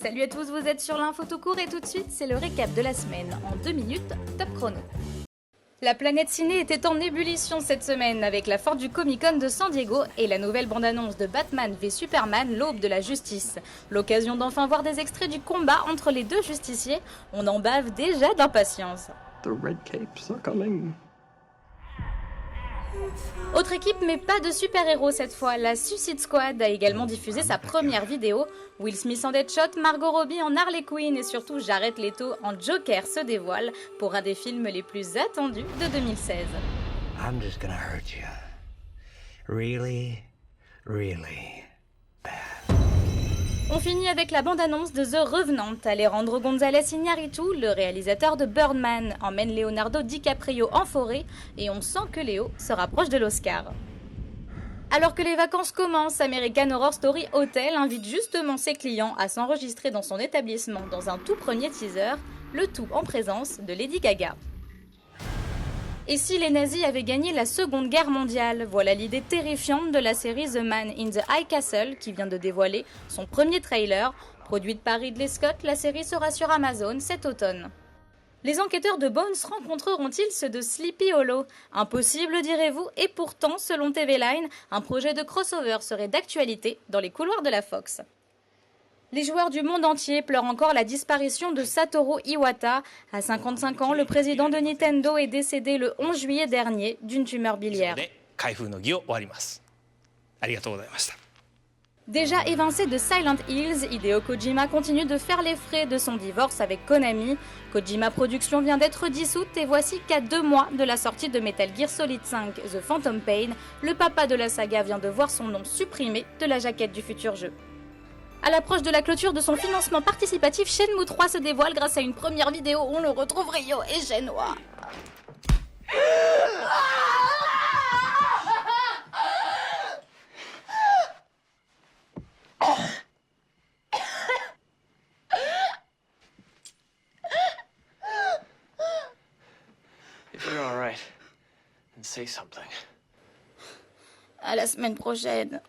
Salut à tous, vous êtes sur l'info tout court et tout de suite, c'est le récap de la semaine en 2 minutes, top chrono. La planète ciné était en ébullition cette semaine avec la force du Comic-Con de San Diego et la nouvelle bande-annonce de Batman v Superman, l'aube de la justice. L'occasion d'enfin voir des extraits du combat entre les deux justiciers, on en bave déjà d'impatience. The red capes are coming. Autre équipe, mais pas de super-héros cette fois. La Suicide Squad a également diffusé sa première vidéo. Will Smith en Deadshot, Margot Robbie en Harley Quinn et surtout Jared Leto en Joker se dévoile pour un des films les plus attendus de 2016. I'm just gonna hurt you. Really, really bad. On finit avec la bande-annonce de The Revenant. Alejandro González Iñárritu, le réalisateur de Birdman, emmène Leonardo DiCaprio en forêt et on sent que Léo se rapproche de l'Oscar. Alors que les vacances commencent, American Horror Story Hotel invite justement ses clients à s'enregistrer dans son établissement dans un tout premier teaser, le tout en présence de Lady Gaga. Et si les nazis avaient gagné la Seconde Guerre mondiale, voilà l'idée terrifiante de la série The Man in the High Castle qui vient de dévoiler son premier trailer. Produite par Ridley Scott, la série sera sur Amazon cet automne. Les enquêteurs de Bones rencontreront-ils ceux de Sleepy Hollow? Impossible direz-vous, et pourtant, selon TV Line, un projet de crossover serait d'actualité dans les couloirs de la Fox. Les joueurs du monde entier pleurent encore la disparition de Satoru Iwata. À 55 ans, le président de Nintendo est décédé le 11 juillet dernier d'une tumeur biliaire. Déjà évincé de Silent Hills, Hideo Kojima continue de faire les frais de son divorce avec Konami. Kojima Productions vient d'être dissoute et voici qu'à 2 mois de la sortie de Metal Gear Solid 5 The Phantom Pain, le papa de la saga vient de voir son nom supprimé de la jaquette du futur jeu. À l'approche de la clôture de son financement participatif, Shenmue 3 se dévoile grâce à une première vidéo où on le retrouve Ryo et Shenhua. If you're all right, then say something. À la semaine prochaine.